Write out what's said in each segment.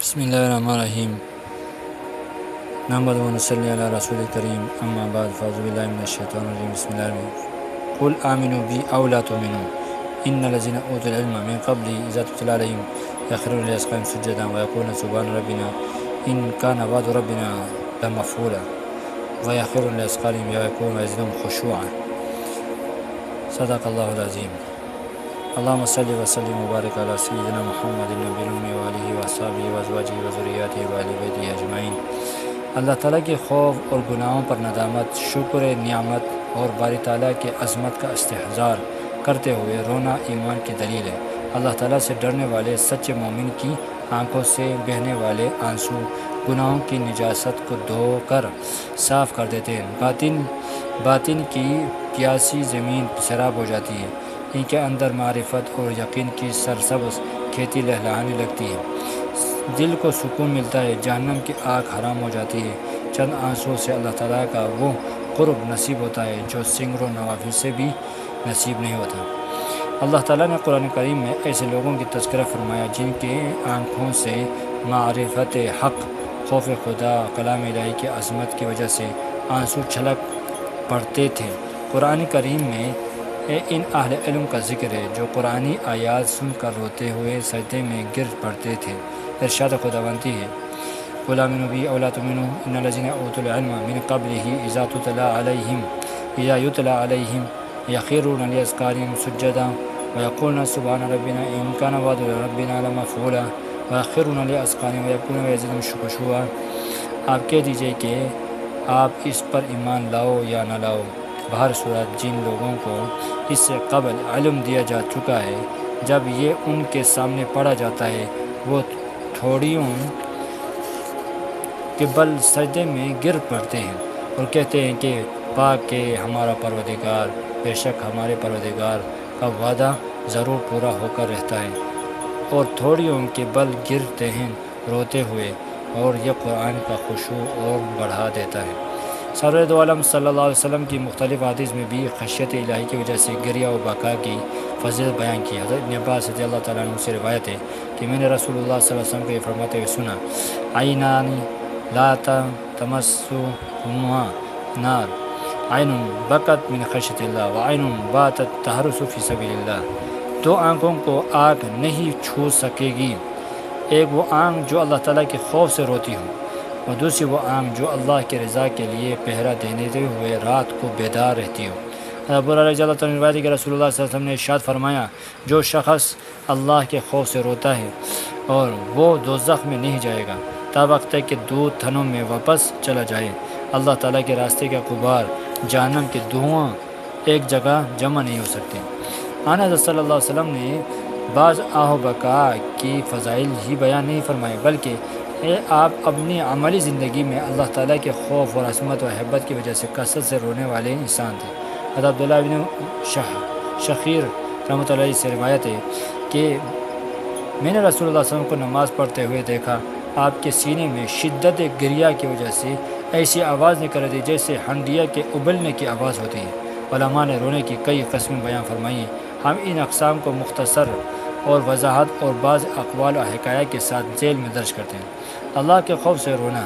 بسم اللہ الرحمن الرحیم نحمدہ و نصلی علی رسول کریم اما بعد فاعوذ باللہ من الشیطان الرجیم بسم اللہ الرحمن الرحیم قل آمنوا بی او لا تؤمنوا ان الذین اوتوا العلم من قبل اذا تتلی علیہم یخرون للاذقان سجدا ویقولون سبحان ربنا ان کان وعد ربنا لمفعولا ویخرون للاذقان ویقولون ویزدهم خشوعا صدق اللہ العظیم۔ اللہم صلی وسلم وبارک علی سیدنا محمد النبی الأمی وآلہ وصحبہ وازواجہ وذریاتہ وآل بیتہ اجمعین۔ اللہ تعالیٰ کے خوف اور گناہوں پر ندامت، شکر نعمت اور باری تعالیٰ کے عظمت کا استحضار کرتے ہوئے رونا ایمان کی دلیل ہے۔ اللہ تعالیٰ سے ڈرنے والے سچے مومن کی آنکھوں سے بہنے والے آنسو گناہوں کی نجاست کو دھو کر صاف کر دیتے ہیں۔ باطن کی پیاسی زمین سیراب ہو جاتی ہے، ان کے اندر معرفت اور یقین کی سرسبز کھیتی لہلہانے لگتی ہے، دل کو سکون ملتا ہے، جہنم کی آگ حرام ہو جاتی ہے، چند آنسوں سے اللہ تعالیٰ کا وہ قرب نصیب ہوتا ہے جو سنگر و نوافل سے بھی نصیب نہیں ہوتا۔ اللہ تعالیٰ نے قرآن کریم میں ایسے لوگوں کی تذکرہ فرمایا جن کے آنکھوں سے معرفت حق، خوف خدا، کلام الہی کی عظمت کی وجہ سے آنسو چھلک پڑتے تھے۔ قرآن کریم میں ان اہل علم کا ذکر ہے جو قرآنی آیات سن کر روتے ہوئے سجدے میں گر پڑتے تھے۔ ارشاد خداوندی ہے قل آمنوا بی او لا تؤمنوا ان الذین اوتوا العلم من قبلہ اذا یتلی علیہم یخرون للاذقان سجدا ویقولون سبحان ربنا ان کان وعد ربنا لمفعولا ویخرون للاذقان ویقولون ویزدهم خشوعا۔ آپ کہہ دیجئے کہ آپ اس پر ایمان لاؤ یا نہ لاؤ، بہر صورت جن لوگوں کو اس سے قبل علم دیا جا چکا ہے، جب یہ ان کے سامنے پڑھا جاتا ہے وہ تھوڑیوں کے بل سجدے میں گر پڑتے ہیں اور کہتے ہیں کہ پاک کہ ہمارا پروردگار، بے شک ہمارے پروردگار کا وعدہ ضرور پورا ہو کر رہتا ہے، اور تھوڑیوں کے بل گرتے ہیں روتے ہوئے، اور یہ قرآن کا خشوع اور بڑھا دیتا ہے۔ سرور دو عالم صلی اللہ علیہ وسلم کی مختلف حدیث میں بھی خشیت الہی کی وجہ سے گریہ و بکا کی فضیلت بیان کی۔ حضرت ابن عباس رضی اللہ تعالیٰ عنہ سے روایت ہے کہ میں نے رسول اللہ صلی اللہ علیہ وسلم کو یہ فرماتے ہوئے سنا، عینان لا تمسہما نار، عین بکت من خشیت اللہ وعین باتت تحرس فی سبیل اللہ۔ دو آنکھوں کو آگ نہیں چھو سکے گی، ایک وہ آنکھ جو اللہ تعالیٰ کے خوف سے روتی ہو، اور دوسری وہ آنکھ جو اللہ کے رضا کے لیے پہرا دیتے ہوئے رات کو بیدار رہتی ہو۔ ابو ہریرہ رضی اللہ تعالیٰ عنہ روایت کہ رسول اللہ صلی اللہ علیہ وسلم نے ارشاد فرمایا، جو شخص اللہ کے خوف سے روتا ہے اور وہ دوزخ میں نہیں جائے گا تا وقت تک کہ دودھ تھنوں میں واپس چلا جائے۔ اللہ تعالیٰ کے راستے کا غبار، جہنم کے دھواں ایک جگہ جمع نہیں ہو سکتے۔ آن حضرت صلی اللہ علیہ وسلم نے بعض آہ و بکا کی فضائل ہی بیان نہیں فرمائے، بلکہ آپ اپنی عملی زندگی میں اللہ تعالیٰ کے خوف اور عظمت و حیبت کی وجہ سے کثرت سے رونے والے انسان تھے۔ حضرت عبداللہ بن شخیر رحمۃ اللہ علیہ سے روایت ہے کہ میں نے رسول اللہ صلی اللہ علیہ وسلم کو نماز پڑھتے ہوئے دیکھا، آپ کے سینے میں شدت گریہ کی وجہ سے ایسی آواز نکل رہی جیسے ہنڈیا کے ابلنے کی آواز ہوتی ہے۔ علماء نے رونے کی کئی قسمیں بیان فرمائی ہیں، ہم ان اقسام کو مختصر اور وضاحت اور بعض اقوال و حکایہ کے ساتھ ذیل میں درج کرتے ہیں۔ اللہ کے خوف سے رونا،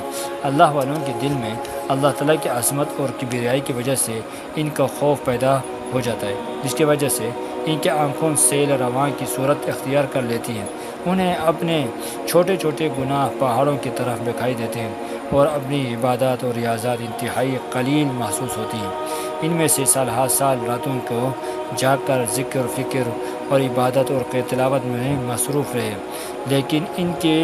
اللہ والوں کے دل میں اللہ تعالیٰ کی عظمت اور کبریائی کی وجہ سے ان کا خوف پیدا ہو جاتا ہے، جس کی وجہ سے ان کے آنکھوں سیل رواں کی صورت اختیار کر لیتی ہیں، انہیں اپنے چھوٹے چھوٹے گناہ پہاڑوں کی طرف دکھائی دیتے ہیں اور اپنی عبادات اور ریاضات انتہائی قلیل محسوس ہوتی ہیں۔ ان میں سے سال ہر سال راتوں کو جاگ کر ذکر فکر اور عبادت اور تلاوت میں مصروف رہے، لیکن ان کے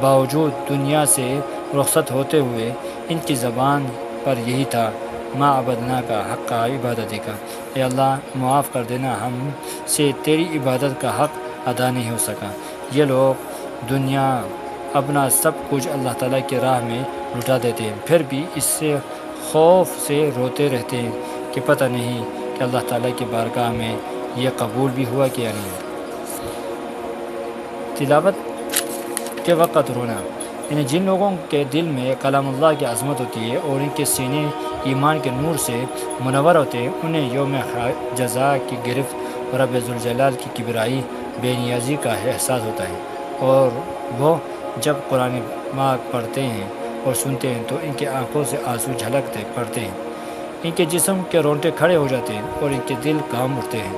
باوجود دنیا سے رخصت ہوتے ہوئے ان کی زبان پر یہی تھا، ما عبدنا کا حق عبادتی کا، اے اللہ معاف کر دینا، ہم سے تیری عبادت کا حق ادا نہیں ہو سکا۔ یہ لوگ دنیا اپنا سب کچھ اللہ تعالیٰ کی راہ میں لٹا دیتے ہیں، پھر بھی اس سے خوف سے روتے رہتے ہیں کہ پتہ نہیں کہ اللہ تعالیٰ کی بارگاہ میں یہ قبول بھی ہوا کہ یا نہیں۔ تلاوت کے وقت رونا، یعنی جن لوگوں کے دل میں کلام اللہ کی عظمت ہوتی ہے اور ان کے سینے ایمان کے نور سے منور ہوتے ہیں، انہیں یوم جزا کی گرفت رب ذوالجلال کی کبریائی بے نیازی کا احساس ہوتا ہے، اور وہ جب قرآن پاک پڑھتے ہیں اور سنتے ہیں تو ان کی آنکھوں سے آنسو جھلکتے پڑتے ہیں، ان کے جسم کے رونگٹے کھڑے ہو جاتے ہیں اور ان کے دل کانپ اٹھتے ہیں۔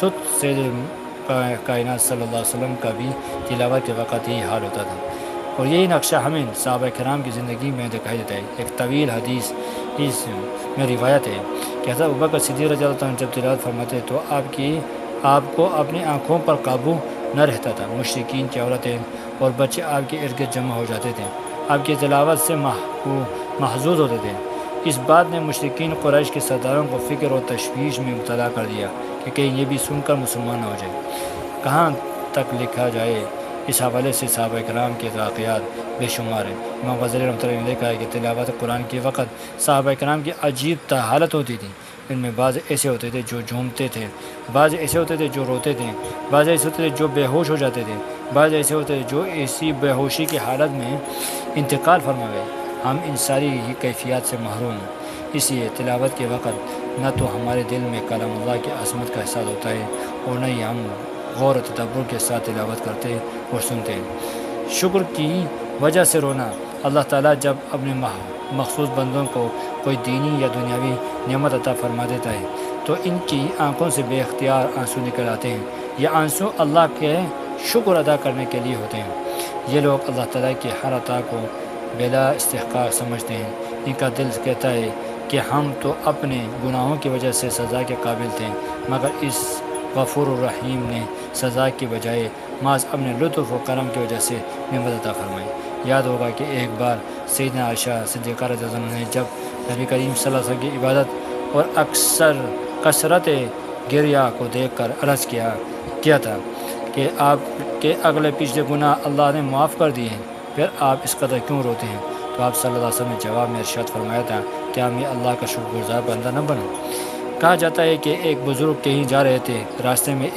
خود سید کائنات صلی اللہ علیہ وسلم کا بھی تلاوت کے وقت یہی حال ہوتا تھا، اور یہی نقشہ ہمیں صحابہ کرام کی زندگی میں دکھائی دیتا ہے۔ ایک طویل حدیث اس میں روایت ہے کہ حضرت ابوبکر صدیق رضی اللہ عنہ جب تلاوت فرماتے تو آپ کو اپنی آنکھوں پر قابو نہ رہتا تھا۔ مشرکین کی عورتیں اور بچے آپ کے ارد گرد جمع ہو جاتے تھے، آپ کی تلاوت سے محظوظ ہوتے تھے۔ اس بات نے مشرکین قریش کے سرداروں کو فکر اور تشویش میں مبتلا کر دیا کہ کہیں یہ بھی سن کر مسلمان نہ ہو جائے۔ کہاں تک لکھا جائے، اس حوالے سے صحابہ کرام کے واقعات بے شمار ہیں۔ امام غزالی رحمۃ اللہ علیہ نے لکھا ہے کہ تلاوت قرآن کے وقت صحابہ کرام کی عجیب حالت ہوتی تھی۔ ان میں بعض ایسے ہوتے تھے جو جھومتے تھے، بعض ایسے ہوتے تھے جو روتے تھے، بعض ایسے ہوتے تھے جو بے ہوش ہو جاتے تھے، بعض ایسے ہوتے تھے جو ایسی بے ہوشی کی حالت میں انتقال فرما گئے۔ ہم ان ساری ہی کیفیات سے محروم ہیں، اس لیے تلاوت کے وقت نہ تو ہمارے دل میں کلام اللہ کی عظمت کا احساس ہوتا ہے اور نہ ہی ہم غور و تدبر کے ساتھ تلاوت کرتے اور سنتے ہیں۔ شکر کی وجہ سے رونا، اللہ تعالیٰ جب اپنے مخصوص بندوں کو کوئی دینی یا دنیاوی نعمت عطا فرما دیتا ہے تو ان کی آنکھوں سے بے اختیار آنسو نکل آتے ہیں۔ یہ آنسو اللہ کے شکر ادا کرنے کے لیے ہوتے ہیں۔ یہ لوگ اللہ تعالیٰ کی ہر عطا کو بلا استحقاق سمجھتے ہیں۔ ان کا دل کہتا ہے کہ ہم تو اپنے گناہوں کی وجہ سے سزا کے قابل تھے، مگر اس غفور الرحیم نے سزا کے بجائے محض اپنے لطف و کرم کی وجہ سے نعمت عطا فرمائی۔ یاد ہوگا کہ ایک بار سیدنا عائشہ صدیقہ رضی اللہ عنہا نے جب نبی کریم صلی اللہ علیہ وسلم کی عبادت اور کثرت گریہ کو دیکھ کر عرض کیا تھا کہ آپ کے اگلے پچھلے گناہ اللہ نے معاف کر دیے ہیں، پھر آپ اس قدر کیوں روتے ہیں؟ تو آپ صلی اللہ علیہ وسلم نے جواب میں ارشاد فرمایا تھا کہ میں اللہ کا شکر گزار بندہ نہ بنوں۔ کہا جاتا ہے کہ ایک بزرگ کہیں جا رہے تھے، راستے میں